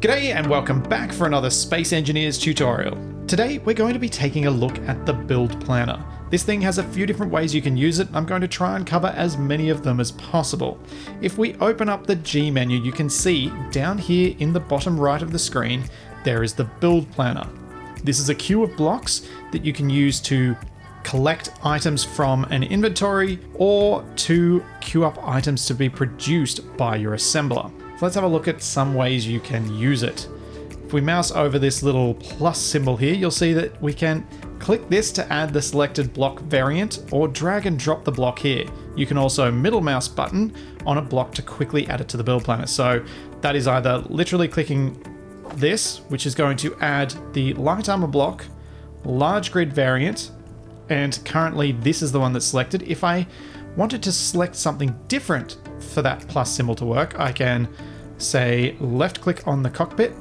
G'day and welcome back for another Space Engineers tutorial. Today we're going to be taking a look at the build planner. This thing has a few different ways you can use it. I'm going to try and cover as many of them as possible. If we open up the G menu, you can see down here in the bottom right of the screen, there is the build planner. This is a queue of blocks that you can use to collect items from an inventory or to queue up items to be produced by your assembler. So let's have a look at some ways you can use it. If we mouse over this little plus symbol here, you'll see that we can click this to add the selected block variant or drag and drop the block here. You can also middle mouse button on a block to quickly add it to the build planner. So that is either literally clicking this, which is going to add the light armor block, large grid variant, and currently this is the one that's selected. If I wanted to select something different for that plus symbol to work, I can say left click on the cockpit,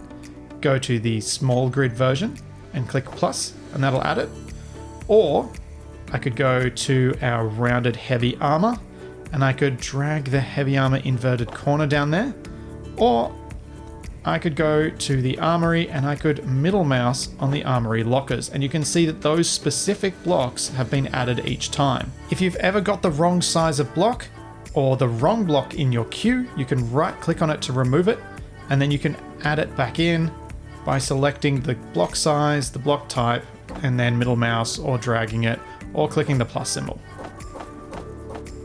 go to the small grid version and click plus, and that'll add it. Or I could go to our rounded heavy armor and I could drag the heavy armor inverted corner down there. Or I could go to the armory and I could middle mouse on the armory lockers, and you can see that those specific blocks have been added each time. If you've ever got the wrong size of block or the wrong block in your queue, you can right click on it to remove it, and then you can add it back in by selecting the block size, the block type, and then middle mouse or dragging it or clicking the plus symbol.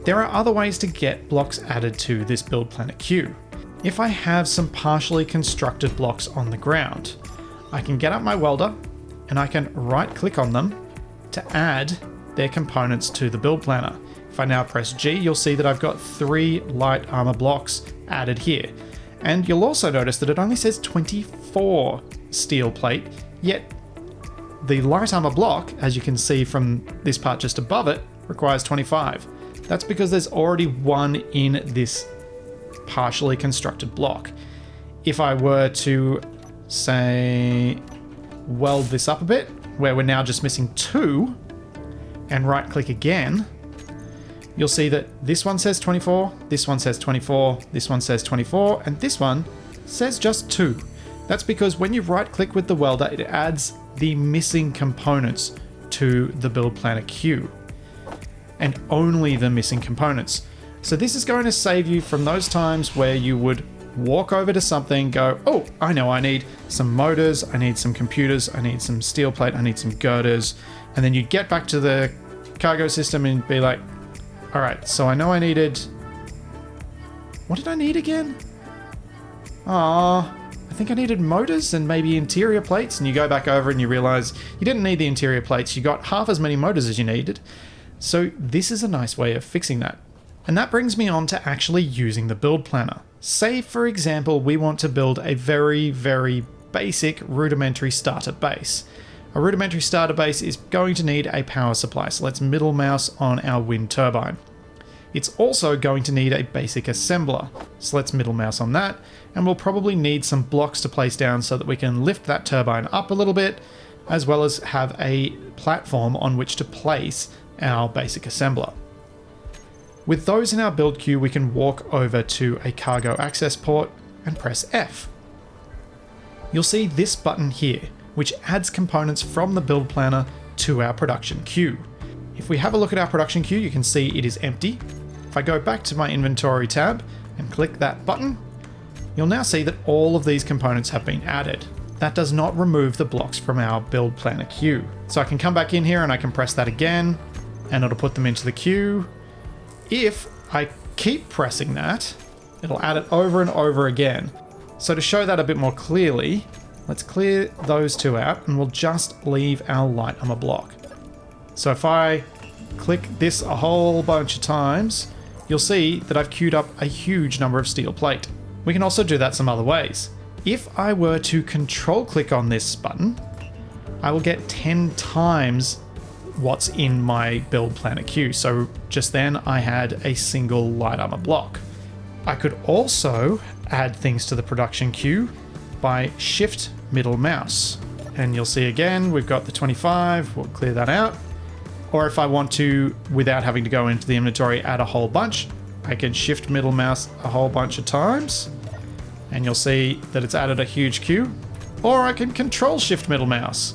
There are other ways to get blocks added to this build planner queue. If I have some partially constructed blocks on the ground, I can get up my welder and I can right click on them to add their components to the build planner. If I now press G, you'll see that I've got 3 light armor blocks added here. And you'll also notice that it only says 24 steel plate, yet the light armor block, as you can see from this part just above it, requires 25. That's because there's already one in this partially constructed block. If I were to, say, weld this up a bit, where we're now just missing 2, and right click again, you'll see that this one says 24, this one says 24, this one says 24, and this one says just 2. That's because when you right click with the welder, it adds the missing components to the build planner queue, and only the missing components. So this is going to save you from those times where you would walk over to something, go, oh, I know I need some motors, I need some computers, I need some steel plate, I need some girders. And then you get back to the cargo system and be like, all right, so I know I needed, what did I need again? I think I needed motors and maybe interior plates. And you go back over and you realize you didn't need the interior plates. You got half as many motors as you needed. So this is a nice way of fixing that. And that brings me on to actually using the build planner. Say, for example, we want to build a very, very basic rudimentary starter base. A rudimentary starter base is going to need a power supply, so let's middle mouse on our wind turbine. It's also going to need a basic assembler, so let's middle mouse on that, and we'll probably need some blocks to place down so that we can lift that turbine up a little bit, as well as have a platform on which to place our basic assembler. With those in our build queue, we can walk over to a cargo access port and press F. You'll see this button here, which adds components from the build planner to our production queue. If we have a look at our production queue, you can see it is empty. If I go back to my inventory tab and click that button, you'll now see that all of these components have been added. That does not remove the blocks from our build planner queue. So I can come back in here and I can press that again, and it'll put them into the queue. If I keep pressing that, it'll add it over and over again. So to show that a bit more clearly, let's clear those 2 out and we'll just leave our light armor block. So if I click this a whole bunch of times, you'll see that I've queued up a huge number of steel plate. We can also do that some other ways. If I were to control click on this button, I will get 10 times what's in my build planner queue. So just then I had a single light armor block. I could also add things to the production queue by shift middle mouse. And you'll see again, we've got the 25, we'll clear that out. Or if I want to, without having to go into the inventory, add a whole bunch, I can shift middle mouse a whole bunch of times and you'll see that it's added a huge queue. Or I can control shift middle mouse,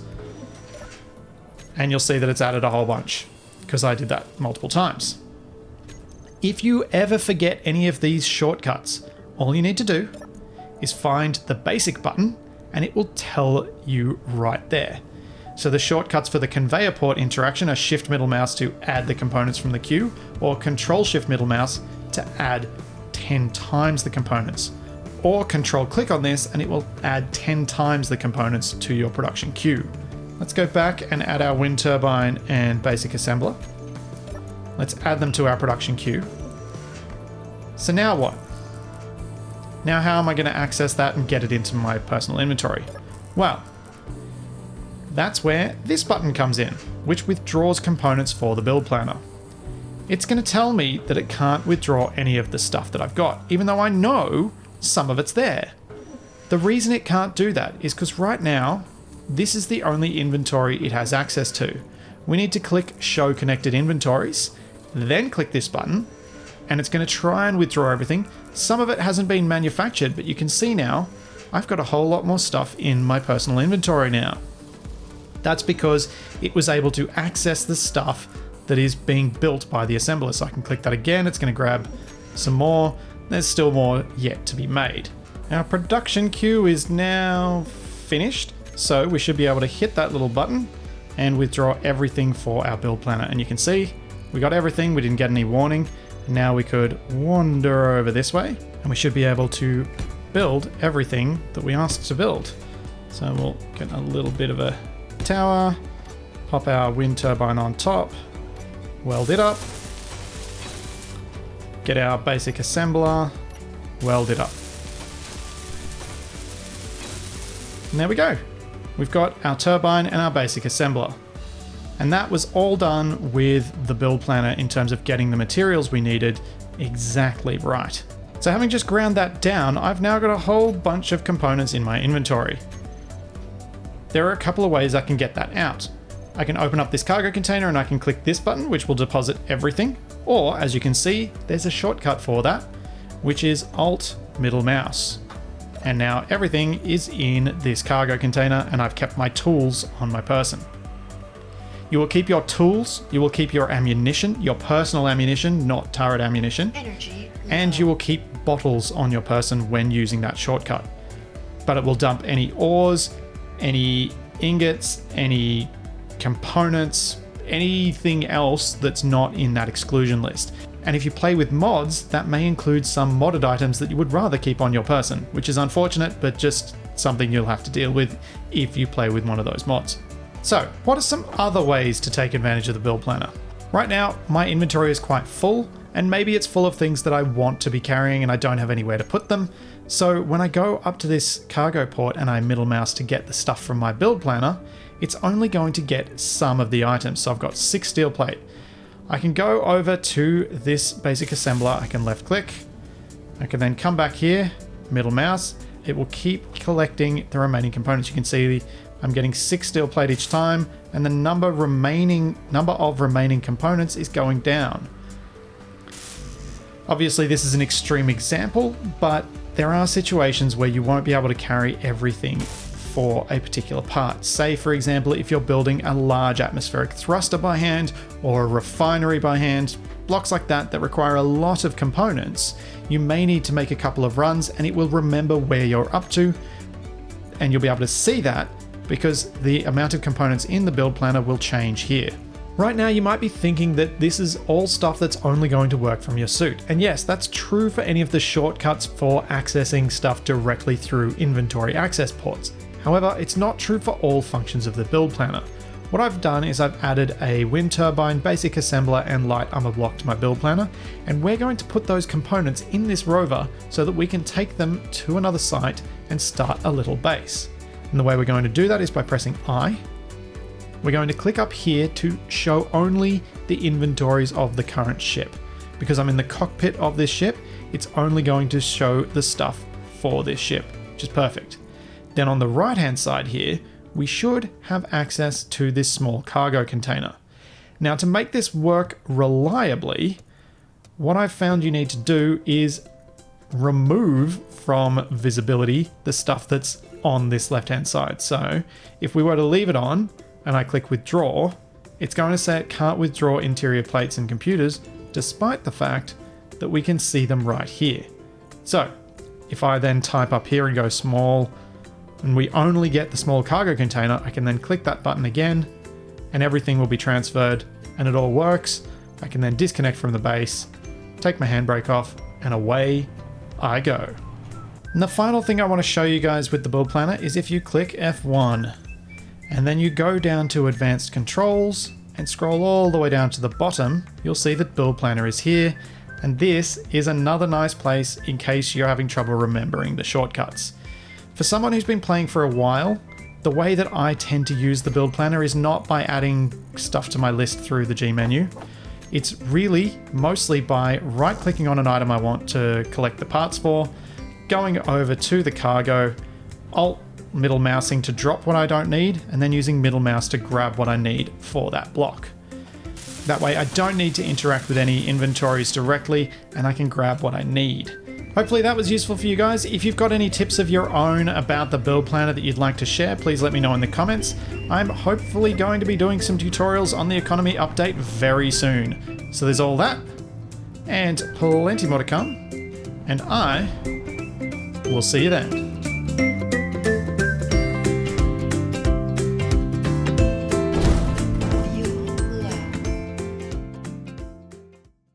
and you'll see that it's added a whole bunch because I did that multiple times. If you ever forget any of these shortcuts, all you need to do is find the basic button and it will tell you right there. So the shortcuts for the conveyor port interaction are shift middle mouse to add the components from the queue, or control shift middle mouse to add 10 times the components, or control click on this and it will add 10 times the components to your production queue. Let's go back and add our wind turbine and basic assembler. Let's add them to our production queue. So now what? Now how am I going to access that and get it into my personal inventory? Well, that's where this button comes in, which withdraws components for the build planner. It's going to tell me that it can't withdraw any of the stuff that I've got, even though I know some of it's there. The reason it can't do that is because right now, this is the only inventory it has access to. We need to click Show Connected Inventories, then click this button, and it's going to try and withdraw everything. Some of it hasn't been manufactured, but you can see now, I've got a whole lot more stuff in my personal inventory now. That's because it was able to access the stuff that is being built by the assembler. So I can click that again, it's going to grab some more. There's still more yet to be made. Our production queue is now finished, so we should be able to hit that little button and withdraw everything for our build planner. And you can see we got everything, we didn't get any warning. Now we could wander over this way and we should be able to build everything that we asked to build. So we'll get a little bit of a tower, pop our wind turbine on top, weld it up, get our basic assembler, weld it up. And there we go. We've got our turbine and our basic assembler. And that was all done with the build planner in terms of getting the materials we needed exactly right. So having just ground that down, I've now got a whole bunch of components in my inventory. There are a couple of ways I can get that out. I can open up this cargo container and I can click this button, which will deposit everything. Or as you can see, there's a shortcut for that, which is Alt middle mouse. And now everything is in this cargo container and I've kept my tools on my person. You will keep your tools, you will keep your ammunition, your personal ammunition, not turret ammunition. Energy. And you will keep bottles on your person when using that shortcut. But it will dump any ores, any ingots, any components, anything else that's not in that exclusion list. And if you play with mods, that may include some modded items that you would rather keep on your person, which is unfortunate, but just something you'll have to deal with if you play with one of those mods. So, what are some other ways to take advantage of the build planner? Right now, my inventory is quite full, and maybe it's full of things that I want to be carrying and I don't have anywhere to put them. So when I go up to this cargo port and I middle mouse to get the stuff from my build planner, it's only going to get some of the items. So I've got 6 steel plate. I can go over to this basic assembler, I can left click. I can then come back here, middle mouse. It will keep collecting the remaining components. You can see I'm getting 6 steel plate each time, and the number of remaining components is going down. Obviously this is an extreme example, but there are situations where you won't be able to carry everything for a particular part. Say, for example, if you're building a large atmospheric thruster by hand or a refinery by hand, blocks like that that require a lot of components, you may need to make a couple of runs and it will remember where you're up to, and you'll be able to see that because the amount of components in the build planner will change here. Right now, you might be thinking that this is all stuff that's only going to work from your suit. And yes, that's true for any of the shortcuts for accessing stuff directly through inventory access ports. However, it's not true for all functions of the build planner. What I've done is I've added a wind turbine, basic assembler, and light armor block to my build planner, and we're going to put those components in this rover so that we can take them to another site and start a little base. And the way we're going to do that is by pressing I. We're going to click up here to show only the inventories of the current ship. Because I'm in the cockpit of this ship, it's only going to show the stuff for this ship, which is perfect. Then on the right hand side here, we should have access to this small cargo container. Now to make this work reliably, what I've found you need to do is remove from visibility the stuff that's on this left-hand side. So if we were to leave it on and I click withdraw, it's going to say it can't withdraw interior plates and computers, despite the fact that we can see them right here. So if I then type up here and go small, and we only get the small cargo container, I can then click that button again and everything will be transferred and it all works. I can then disconnect from the base, take my handbrake off, and away I go. And the final thing I want to show you guys with the build planner is if you click F1 and then you go down to advanced controls and scroll all the way down to the bottom, you'll see that build planner is here. And this is another nice place in case you're having trouble remembering the shortcuts. For someone who's been playing for a while, the way that I tend to use the build planner is not by adding stuff to my list through the G menu. It's really mostly by right-clicking on an item I want to collect the parts for, going over to the cargo, Alt middle mousing to drop what I don't need, and then using middle mouse to grab what I need for that block. That way I don't need to interact with any inventories directly and I can grab what I need. Hopefully that was useful for you guys. If you've got any tips of your own about the build planner that you'd like to share, please let me know in the comments. I'm hopefully going to be doing some tutorials on the economy update very soon. So there's all that and plenty more to come, and I will see you then.